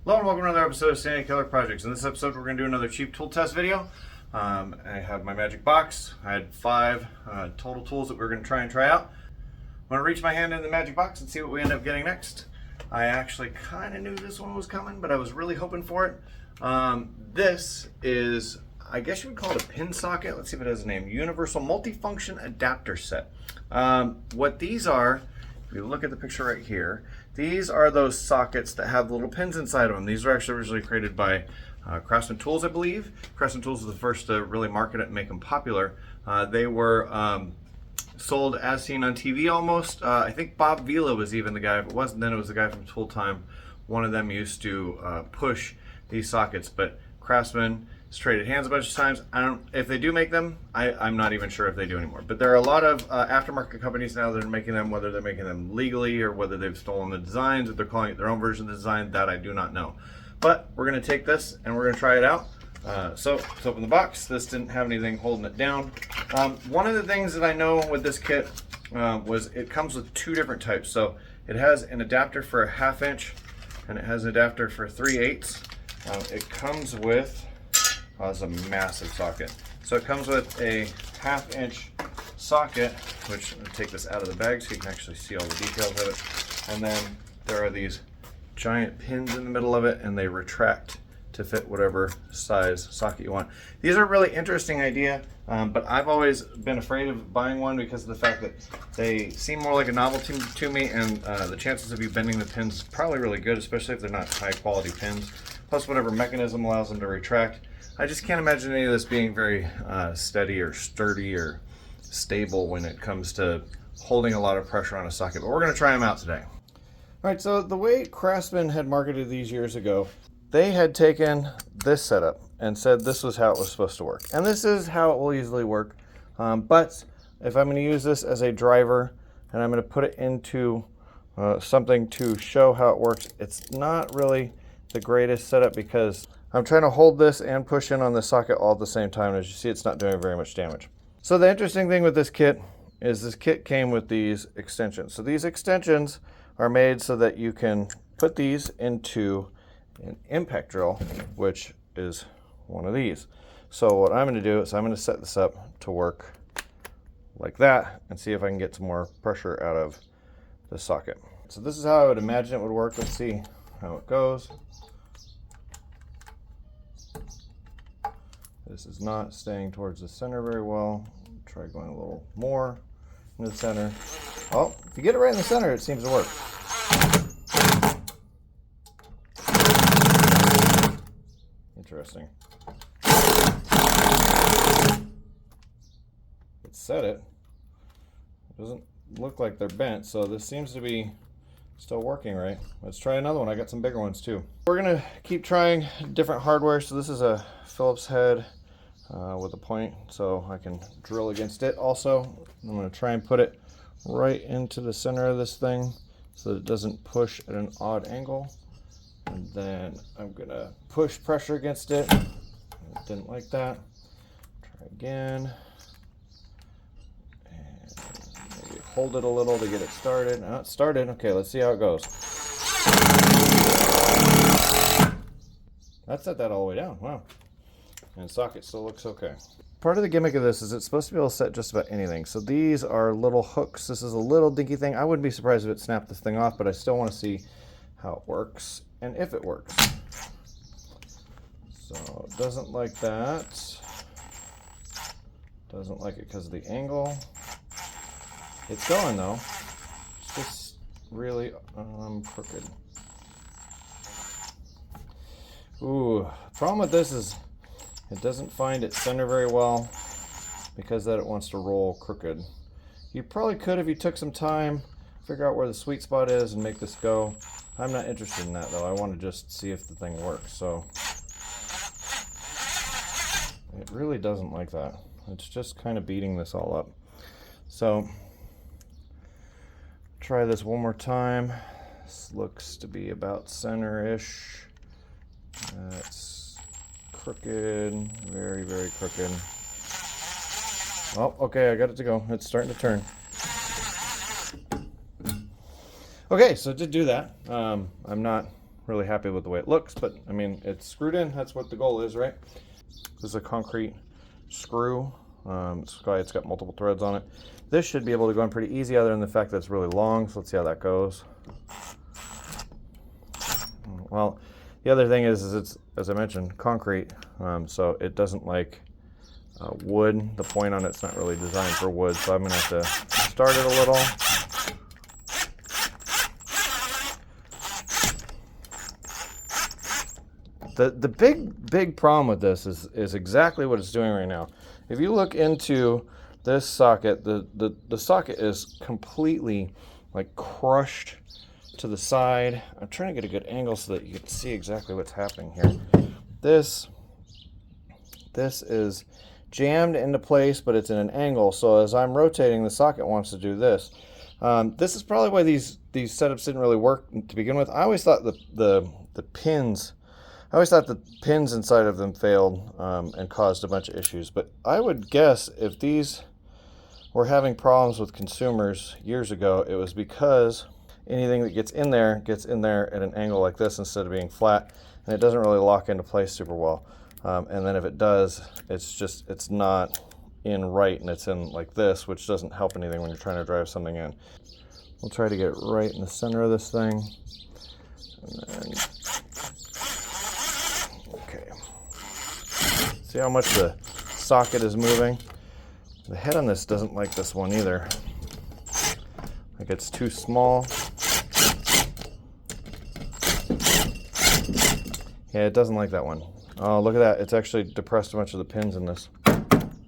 Hello and welcome to another episode of SKPcars Projects. In this episode we're going to do another cheap tool test video. I have my magic box. I had 5 total tools that we're going to try out. I'm going to reach my hand in the magic box and see what we end up getting next. I actually kind of knew this one was coming, but I was really hoping for it. This is, I guess you would call it a pin socket. Let's see if it has a name. Universal Multifunction Adapter Set. What these are, if you look at the picture right here, these are those sockets that have little pins inside of them. These were actually originally created by Craftsman Tools, I believe. Craftsman Tools was the first to really market it and make them popular. They were sold as seen on TV almost. I think Bob Vila was even the guy. If it wasn't, then it was the guy from Tool Time. One of them used to push these sockets, but Craftsman has traded hands a bunch of times. If they do make them, I'm not even sure if they do anymore. But there are a lot of aftermarket companies now that are making them, whether they're making them legally or whether they've stolen the designs or they're calling it their own version of the design, that I do not know. But we're gonna take this and we're gonna try it out. So let's open the box. This didn't have anything holding it down. One of the things that I know with this kit was it comes with 2 different types. So it has an adapter for a 1/2 inch and it has an adapter for 3/8. It comes with, it's a massive socket. So it comes with a 1/2 inch socket, which I'm gonna take this out of the bag so you can actually see all the details of it. And then there are these giant pins in the middle of it and they retract to fit whatever size socket you want. These are a really interesting idea, but I've always been afraid of buying one because of the fact that they seem more like a novelty to me, and the chances of you bending the pins is probably really good, especially if they're not high quality pins. Plus whatever mechanism allows them to retract. I just can't imagine any of this being very steady or sturdy or stable when it comes to holding a lot of pressure on a socket, but we're gonna try them out today. All right, so the way Craftsman had marketed these years ago, they had taken this setup and said this was how it was supposed to work. And this is how it will easily work. But if I'm gonna use this as a driver and I'm gonna put it into something to show how it works, it's not really the greatest setup because I'm trying to hold this and push in on the socket all at the same time. As you see, it's not doing very much damage. So the interesting thing with this kit is this kit came with these extensions. So these extensions are made so that you can put these into an impact drill, which is one of these. So what I'm gonna do is I'm gonna set this up to work like that and see if I can get some more pressure out of the socket. So this is how I would imagine it would work. Let's see how it goes. This is not staying towards the center very well. Try going a little more into the center. Well, if you get it right in the center, it seems to work. Interesting. It set it. It doesn't look like they're bent, so this seems to be still working right. Let's try another one. I got some bigger ones too. We're gonna keep trying different hardware. So this is a Phillips head with a point, so I can drill against it. Also, I'm gonna try and put it right into the center of this thing so that it doesn't push at an odd angle. And then I'm gonna push pressure against it. It didn't like that. Try again. And maybe hold it a little to get it started. Now it's started. Okay, let's see how it goes. That set that all the way down. Wow. And the socket still looks okay. Part of the gimmick of this is it's supposed to be able to set just about anything. So these are little hooks. This is a little dinky thing. I wouldn't be surprised if it snapped this thing off, but I still want to see how it works and if it works. So it doesn't like that. Doesn't like it because of the angle. It's going though. It's just really crooked. Ooh, problem with this is it doesn't find its center very well because that it wants to roll crooked. You probably could, if you took some time, figure out where the sweet spot is and make this go. I'm not interested in that though. I want to just see if the thing works. So it really doesn't like that. It's just kind of beating this all up. So try this one more time. This looks to be about center-ish. It's crooked, very, very crooked. Oh, okay, I got it to go. It's starting to turn. Okay, so it did do that. I'm not really happy with the way it looks, but I mean, it's screwed in. That's what the goal is, right? This is a concrete screw. It's got multiple threads on it. This should be able to go in pretty easy other than the fact that it's really long, so let's see how that goes. Well, the other thing is it's, as I mentioned, concrete, so it doesn't like wood. The point on it's not really designed for wood, so I'm gonna have to start it a little. The big problem with this is exactly what it's doing right now. If you look into this socket, the socket is completely like crushed to the side. I'm trying to get a good angle so that you can see exactly what's happening here. This is jammed into place, but it's in an angle. So as I'm rotating, the socket wants to do this. This is probably why these setups didn't really work to begin with. I always thought the pins inside of them failed and caused a bunch of issues. But I would guess if these were having problems with consumers years ago, it was because anything that gets in there at an angle like this instead of being flat, and it doesn't really lock into place super well. And then if it does, it's not in right, and it's in like this, which doesn't help anything when you're trying to drive something in. We'll try to get right in the center of this thing. And then, okay. See how much the socket is moving? The head on this doesn't like this one either. Like it's too small. Yeah, it doesn't like that one. Oh, look at that. It's actually depressed a bunch of the pins in this.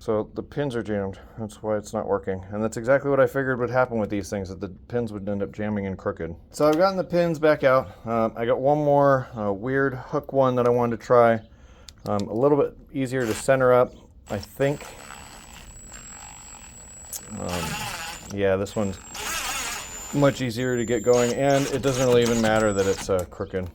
So the pins are jammed. That's why it's not working. And that's exactly what I figured would happen with these things, that the pins would end up jamming in crooked. So I've gotten the pins back out. I got one more weird hook one that I wanted to try. A little bit easier to center up, I think. Yeah, this one's much easier to get going, and it doesn't really even matter that it's crooked.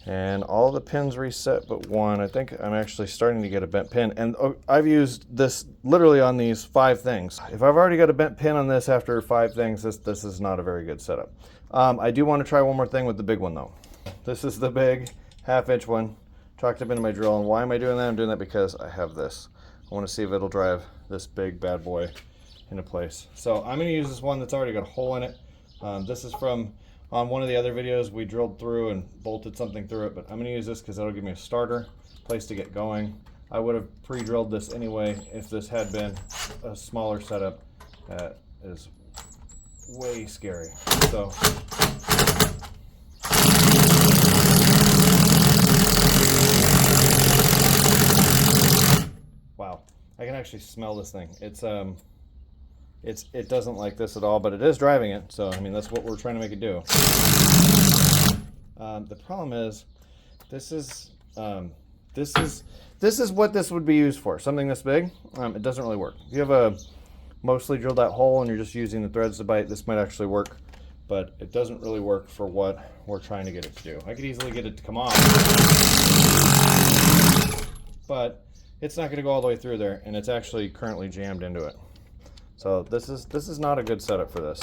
And all the pins reset but one. I think I'm actually starting to get a bent pin, and I've used this literally on these 5 things. If I've already got a bent pin on this after 5 things, this is not a very good setup. I do want to try one more thing with the big one though. This is the big 1/2-inch one, chalked up into my drill. And why am I doing that? I'm doing that because I have this. I want to see if it'll drive this big bad boy into place. So I'm going to use this one that's already got a hole in it. This is from on one of the other videos. We drilled through and bolted something through it, but I'm going to use this because that'll give me a starter, place to get going. I would have pre-drilled this anyway if this had been a smaller setup. That is way scary. So wow, I can actually smell this thing. It doesn't like this at all, but it is driving it. So I mean, that's what we're trying to make it do. The problem is, this is what this would be used for. Something this big, it doesn't really work. If you have a mostly drilled out hole and you're just using the threads to bite, this might actually work, but it doesn't really work for what we're trying to get it to do. I could easily get it to come off, but it's not going to go all the way through there, and it's actually currently jammed into it. So this is not a good setup for this.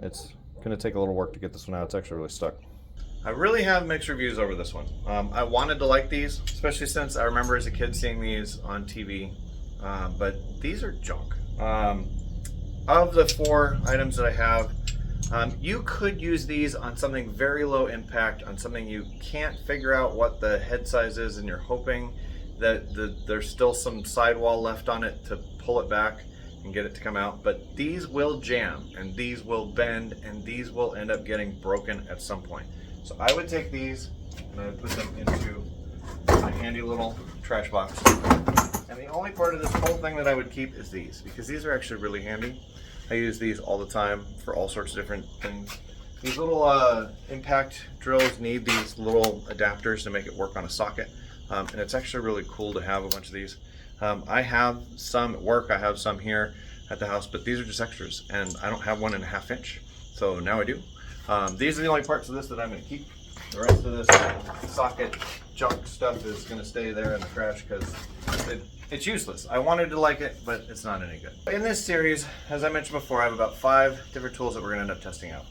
It's going to take a little work to get this one out. It's actually really stuck. I really have mixed reviews over this one. I wanted to like these, especially since I remember as a kid seeing these on TV, but these are junk. Of the 4 items that I have, you could use these on something very low impact, on something you can't figure out what the head size is, and you're hoping that there's still some sidewall left on it to pull it back and get it to come out. But these will jam, and these will bend, and these will end up getting broken at some point. So I would take these and I would put them into my handy little trash box. And the only part of this whole thing that I would keep is these, because these are actually really handy. I use these all the time for all sorts of different things. These little impact drills need these little adapters to make it work on a socket. And it's actually really cool to have a bunch of these. I have some at work, I have some here at the house, but these are just extras, and I don't have 1 1/2 inch, so now I do. These are the only parts of this that I'm going to keep. The rest of this socket junk stuff is going to stay there in the trash because it's useless. I wanted to like it, but it's not any good. In this series, as I mentioned before, I have about 5 different tools that we're going to end up testing out.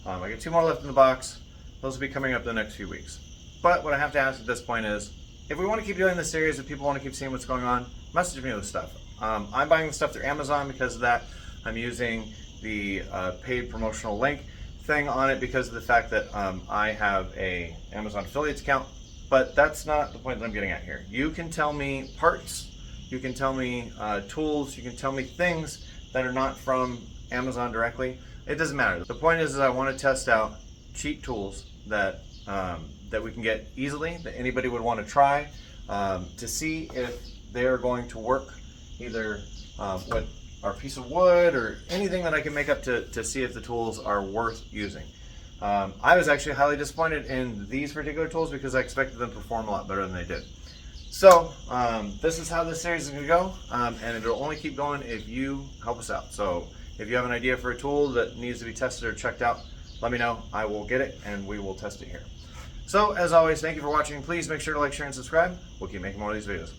I got 2 more left in the box. Those will be coming up the next few weeks. But what I have to ask at this point is, if we want to keep doing this series, if people want to keep seeing what's going on, message me with stuff. I'm buying the stuff through Amazon because of that. I'm using the paid promotional link thing on it because of the fact that I have a Amazon affiliates account. But that's not the point that I'm getting at here. You can tell me parts, you can tell me tools, you can tell me things that are not from Amazon directly. It doesn't matter. The point is I want to test out cheap tools that that we can get easily, that anybody would want to try, to see if they're going to work, either with our piece of wood or anything that I can make up to see if the tools are worth using. I was actually highly disappointed in these particular tools because I expected them to perform a lot better than they did. So this is how this series is going to go, and it'll only keep going if you help us out. So if you have an idea for a tool that needs to be tested or checked out, let me know. I will get it and we will test it here. So as always, thank you for watching. Please make sure to like, share, and subscribe. We'll keep making more of these videos.